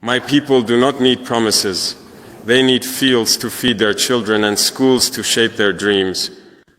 My people do not need promises. They need fields to feed their children and schools to shape their dreams.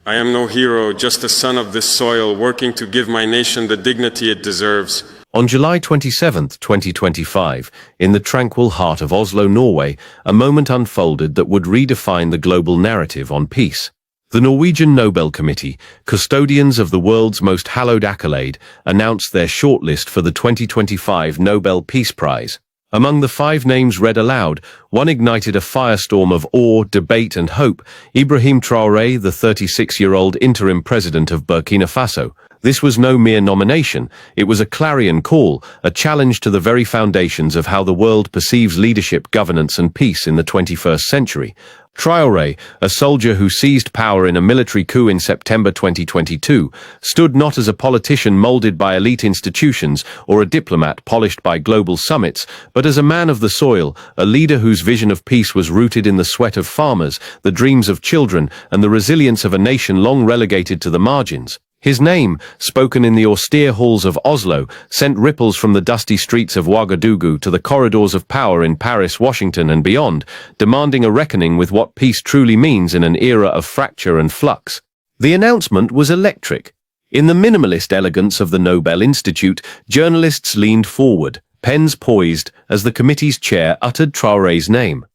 I am no hero, just a son of this soil, working to give my nation the dignity it deserves. On July 27, 2025, in the tranquil heart of Oslo, Norway, a moment unfolded that would redefine the global narrative on peace. The Norwegian Nobel Committee, custodians of the world's most hallowed accolade, announced their shortlist for the 2025 Nobel Peace Prize. Among the 5 names read aloud, one ignited a firestorm of awe, debate and hope: Ibrahim Traore, the 36-year-old interim president of Burkina Faso. This was no mere nomination, it was a clarion call, a challenge to the very foundations of how the world perceives leadership, governance and peace in the 21st century. Traoré, a soldier who seized power in a military coup in September 2022, stood not as a politician molded by elite institutions or a diplomat polished by global summits, but as a man of the soil, a leader whose vision of peace was rooted in the sweat of farmers, the dreams of children, and the resilience of a nation long relegated to the margins. His name, spoken in the austere halls of Oslo, sent ripples from the dusty streets of Ouagadougou to the corridors of power in Paris, Washington and beyond, demanding a reckoning with what peace truly means in an era of fracture and flux. The announcement was electric. In the minimalist elegance of the Nobel Institute, journalists leaned forward, pens poised, as the committee's chair uttered Traoré's name.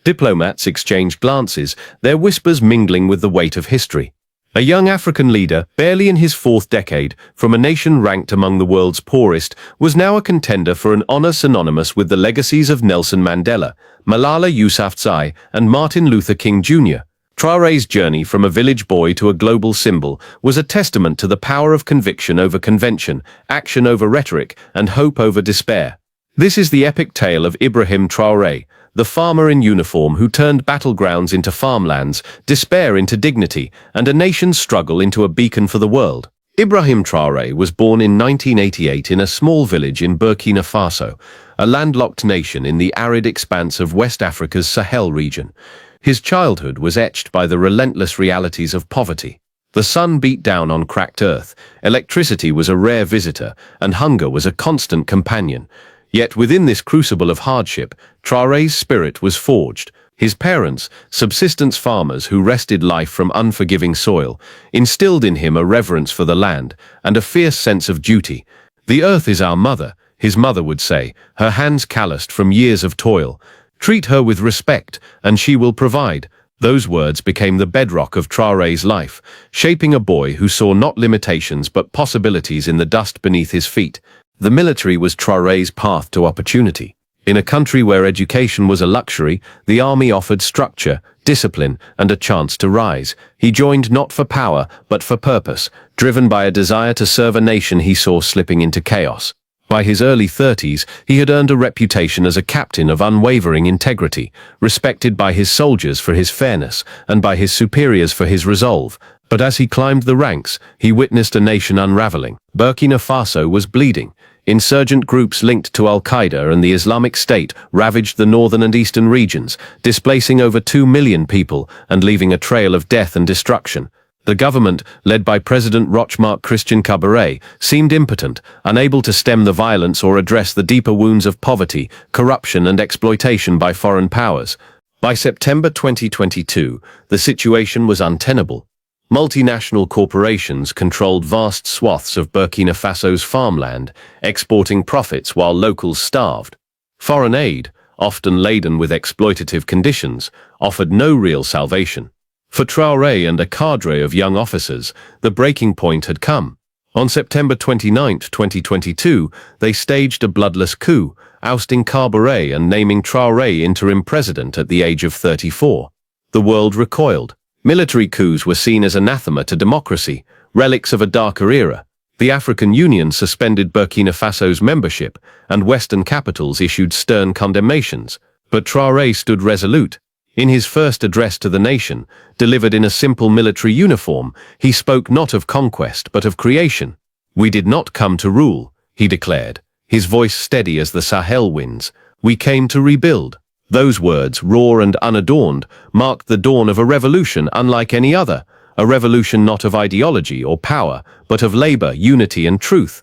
Diplomats exchanged glances, their whispers mingling with the weight of history. A young African leader, barely in his 4th decade, from a nation ranked among the world's poorest, was now a contender for an honor synonymous with the legacies of Nelson Mandela, Malala Yousafzai, and Martin Luther King Jr. Traoré's journey from a village boy to a global symbol was a testament to the power of conviction over convention, action over rhetoric, and hope over despair. This is the epic tale of Ibrahim Traoré, the farmer in uniform who turned battlegrounds into farmlands, despair into dignity, and a nation's struggle into a beacon for the world. Ibrahim Traoré was born in 1988 in a small village in Burkina Faso, a landlocked nation in the arid expanse of West Africa's Sahel region. His childhood was etched by the relentless realities of poverty. The sun beat down on cracked earth, electricity was a rare visitor, and hunger was a constant companion. Yet within this crucible of hardship, Traoré's spirit was forged. His parents, subsistence farmers who wrested life from unforgiving soil, instilled in him a reverence for the land and a fierce sense of duty. "The earth is our mother," his mother would say, her hands calloused from years of toil. "Treat her with respect, and she will provide." Those words became the bedrock of Traoré's life, shaping a boy who saw not limitations but possibilities in the dust beneath his feet. The military was Traoré's path to opportunity. In a country where education was a luxury, the army offered structure, discipline, and a chance to rise. He joined not for power, but for purpose, driven by a desire to serve a nation he saw slipping into chaos. By his early 30s, he had earned a reputation as a captain of unwavering integrity, respected by his soldiers for his fairness, and by his superiors for his resolve. But as he climbed the ranks, he witnessed a nation unraveling. Burkina Faso was bleeding. Insurgent groups linked to Al-Qaeda and the Islamic State ravaged the northern and eastern regions, displacing over 2 million people and leaving a trail of death and destruction. The government, led by President Roch-Marc Christian Kabore, seemed impotent, unable to stem the violence or address the deeper wounds of poverty, corruption and exploitation by foreign powers. By September 2022, the situation was untenable. Multinational corporations controlled vast swaths of Burkina Faso's farmland, exporting profits while locals starved. Foreign aid, often laden with exploitative conditions, offered no real salvation. For Traoré and a cadre of young officers, the breaking point had come. On September 29, 2022, they staged a bloodless coup, ousting Kabore and naming Traoré interim president at the age of 34. The world recoiled. Military coups were seen as anathema to democracy, relics of a darker era. The African Union suspended Burkina Faso's membership, and Western capitals issued stern condemnations. But Traoré stood resolute. In his first address to the nation, delivered in a simple military uniform, he spoke not of conquest but of creation. "We did not come to rule," he declared, his voice steady as the Sahel winds. "We came to rebuild." Those words, raw and unadorned, marked the dawn of a revolution unlike any other, a revolution not of ideology or power, but of labor, unity and truth.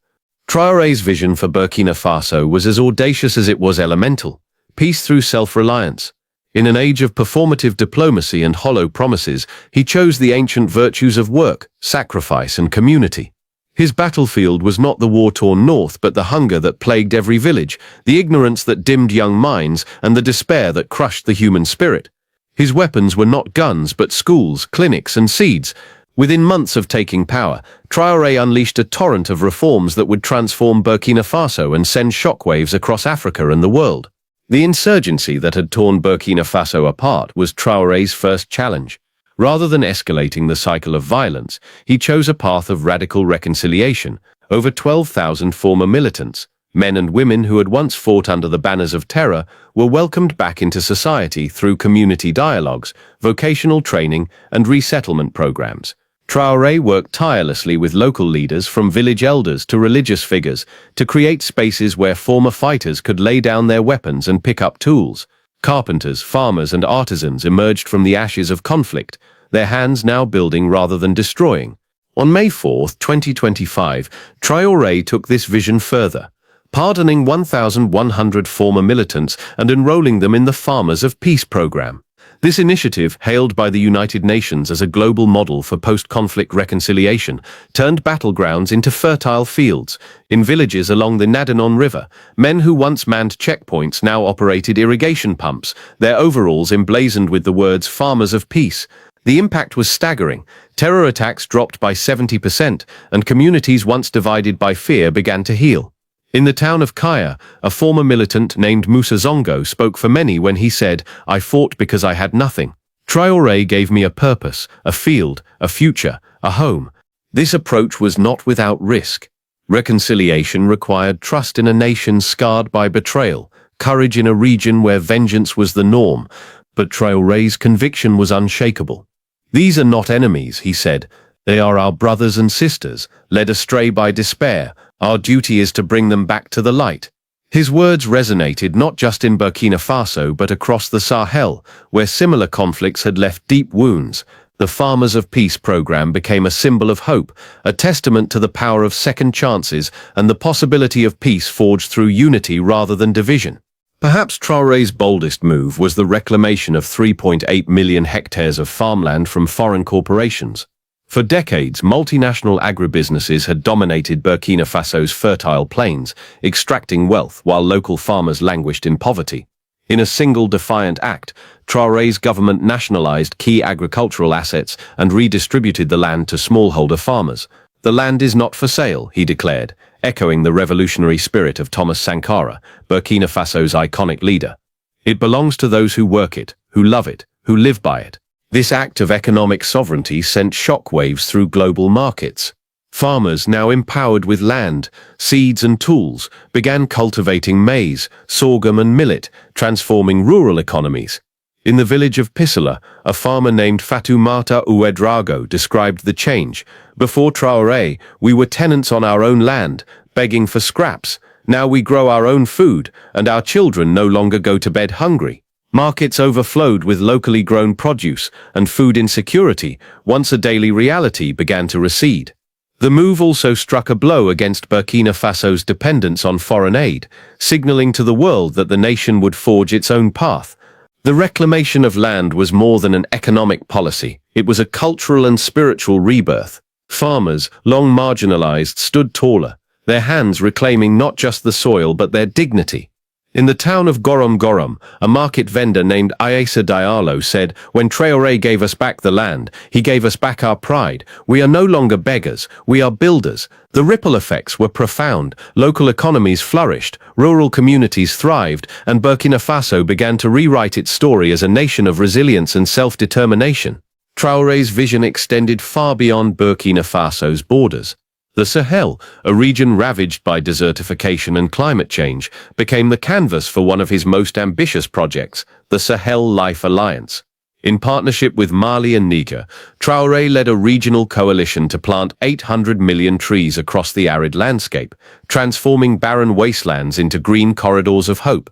Traoré's vision for Burkina Faso was as audacious as it was elemental. peace through self-reliance. In an age of performative diplomacy and hollow promises, he chose the ancient virtues of work, sacrifice, and community. His battlefield was not the war-torn north, but the hunger that plagued every village, the ignorance that dimmed young minds, and the despair that crushed the human spirit. His weapons were not guns, but schools, clinics, and seeds. Within months of taking power, Traoré unleashed a torrent of reforms that would transform Burkina Faso and send shockwaves across Africa and the world. The insurgency that had torn Burkina Faso apart was Traoré's first challenge. Rather than escalating the cycle of violence, he chose a path of radical reconciliation. Over 12,000 former militants, men and women who had once fought under the banners of terror, were welcomed back into society through community dialogues, vocational training, and resettlement programs. Traoré worked tirelessly with local leaders, from village elders to religious figures, to create spaces where former fighters could lay down their weapons and pick up tools. Carpenters, farmers, and artisans emerged from the ashes of conflict, their hands now building rather than destroying. On May 4, 2025, Traoré took this vision further, pardoning 1,100 former militants and enrolling them in the Farmers of Peace program. This initiative, hailed by the United Nations as a global model for post-conflict reconciliation, turned battlegrounds into fertile fields. In villages along the Nadanon River, men who once manned checkpoints now operated irrigation pumps, their overalls emblazoned with the words "Farmers of Peace." The impact was staggering. Terror attacks dropped by 70%, and communities once divided by fear began to heal. In the town of Kaya, a former militant named Musa Zongo spoke for many when he said, "I fought because I had nothing. Traoré gave me a purpose, a field, a future, a home." This approach was not without risk. Reconciliation required trust in a nation scarred by betrayal, courage in a region where vengeance was the norm, but Traoré's conviction was unshakable. "These are not enemies," he said. "They are our brothers and sisters, led astray by despair. Our duty is to bring them back to the light." His words resonated not just in Burkina Faso but across the Sahel, where similar conflicts had left deep wounds. The Farmers of Peace program became a symbol of hope, a testament to the power of second chances and the possibility of peace forged through unity rather than division. Perhaps Traoré's boldest move was the reclamation of 3.8 million hectares of farmland from foreign corporations. For decades, multinational agribusinesses had dominated Burkina Faso's fertile plains, extracting wealth while local farmers languished in poverty. In a single defiant act, Traoré's government nationalized key agricultural assets and redistributed the land to smallholder farmers. "The land is not for sale," he declared, echoing the revolutionary spirit of Thomas Sankara, Burkina Faso's iconic leader. "It belongs to those who work it, who love it, who live by it." This act of economic sovereignty sent shockwaves through global markets. Farmers, now empowered with land, seeds and tools, began cultivating maize, sorghum and millet, transforming rural economies. In the village of Pisola, a farmer named Fatoumata Ouedraogo described the change. "Before Traoré, we were tenants on our own land, begging for scraps. Now we grow our own food, and our children no longer go to bed hungry." Markets overflowed with locally grown produce, and food insecurity, once a daily reality, began to recede. The move also struck a blow against Burkina Faso's dependence on foreign aid, signaling to the world that the nation would forge its own path. The reclamation of land was more than an economic policy. It was a cultural and spiritual rebirth. Farmers, long marginalized, stood taller, their hands reclaiming not just the soil but their dignity. In the town of Gorom Gorom, a market vendor named Aissa Diallo said, "When Traoré gave us back the land, he gave us back our pride. We are no longer beggars, we are builders." The ripple effects were profound. Local economies flourished, rural communities thrived, and Burkina Faso began to rewrite its story as a nation of resilience and self-determination. Traoré's vision extended far beyond Burkina Faso's borders. The Sahel, a region ravaged by desertification and climate change, became the canvas for one of his most ambitious projects, the Sahel Life Alliance. In partnership with Mali and Niger, Traoré led a regional coalition to plant 800 million trees across the arid landscape, transforming barren wastelands into green corridors of hope.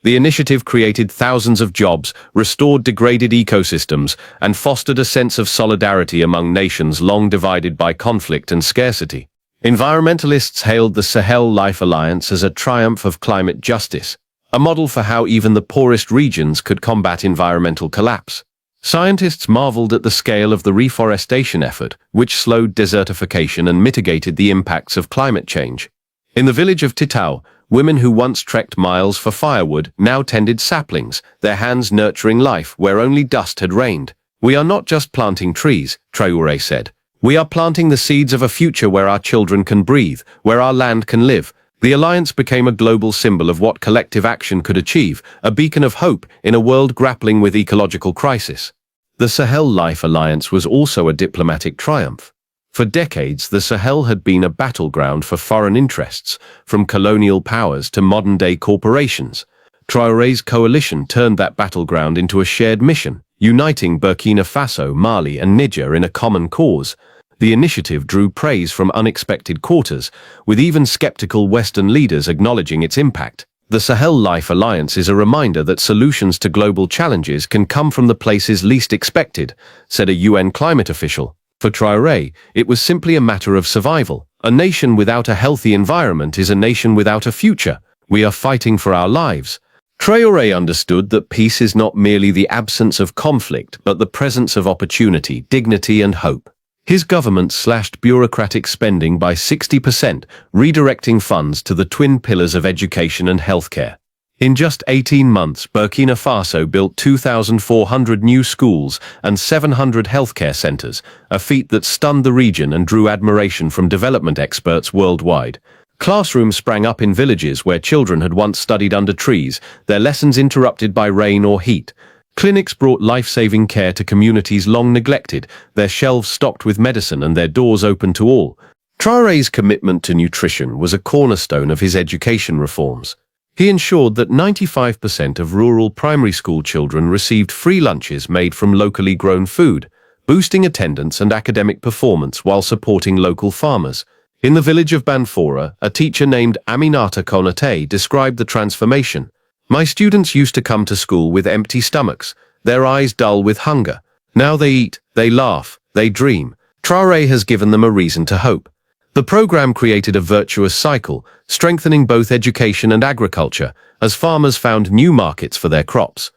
The initiative created thousands of jobs, restored degraded ecosystems, and fostered a sense of solidarity among nations long divided by conflict and scarcity. Environmentalists hailed the Sahel Life Alliance as a triumph of climate justice. a model for how even the poorest regions could combat environmental collapse. Scientists marveled at the scale of the reforestation effort, which slowed desertification and mitigated the impacts of climate change. In the village of Titao, women who once trekked miles for firewood now tended saplings, their hands nurturing life where only dust had reigned. "We are not just planting trees," Traoré said. "We are planting the seeds of a future where our children can breathe, where our land can live." The alliance became a global symbol of what collective action could achieve, a beacon of hope in a world grappling with ecological crisis. The Sahel Life Alliance was also a diplomatic triumph. For decades, the Sahel had been a battleground for foreign interests, from colonial powers to modern-day corporations. Traoré's coalition turned that battleground into a shared mission, uniting Burkina Faso, Mali, and Niger in a common cause. The initiative drew praise from unexpected quarters, with even skeptical Western leaders acknowledging its impact. The Sahel Life Alliance is a reminder that solutions to global challenges can come from the places least expected, said a UN climate official. For Traoré, it was simply a matter of survival. A nation without a healthy environment is a nation without a future. We are fighting for our lives. Traoré understood that peace is not merely the absence of conflict, but the presence of opportunity, dignity, and hope. His government slashed bureaucratic spending by 60%, redirecting funds to the twin pillars of education and healthcare. In just 18 months, Burkina Faso built 2,400 new schools and 700 healthcare centers, a feat that stunned the region and drew admiration from development experts worldwide. Classrooms sprang up in villages where children had once studied under trees, their lessons interrupted by rain or heat. Clinics brought life-saving care to communities long neglected, their shelves stocked with medicine and their doors open to all. Traoré's commitment to nutrition was a cornerstone of his education reforms. He ensured that 95% of rural primary school children received free lunches made from locally grown food, boosting attendance and academic performance while supporting local farmers. In the village of Banfora, a teacher named Aminata Konate described the transformation. "My students used to come to school with empty stomachs, their eyes dull with hunger. Now they eat, they laugh, they dream." Traoré has given them a reason to hope. The program created a virtuous cycle, strengthening both education and agriculture, as farmers found new markets for their crops.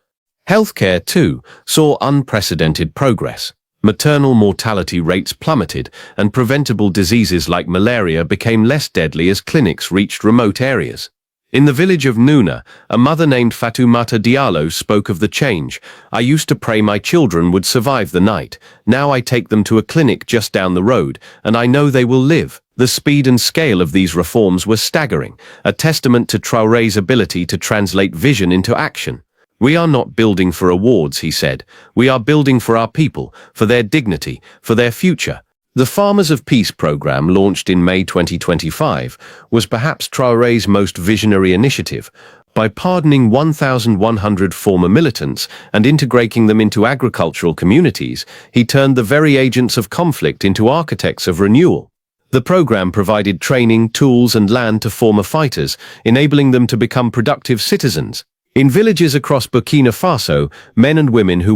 Healthcare, too, saw unprecedented progress. Maternal mortality rates plummeted, and preventable diseases like malaria became less deadly as clinics reached remote areas. In the village of Nouna, a mother named Fatoumata Diallo spoke of the change. "I used to pray my children would survive the night. Now I take them to a clinic just down the road, and I know they will live." The speed and scale of these reforms were staggering, a testament to Traoré's ability to translate vision into action. "We are not building for awards," he said. "We are building for our people, for their dignity, for their future." The Farmers of Peace program, launched in May 2025, was perhaps Traoré's most visionary initiative. By pardoning 1,100 former militants and integrating them into agricultural communities, he turned the very agents of conflict into architects of renewal. The program provided training, tools, and land to former fighters, enabling them to become productive citizens. In villages across Burkina Faso, men and women who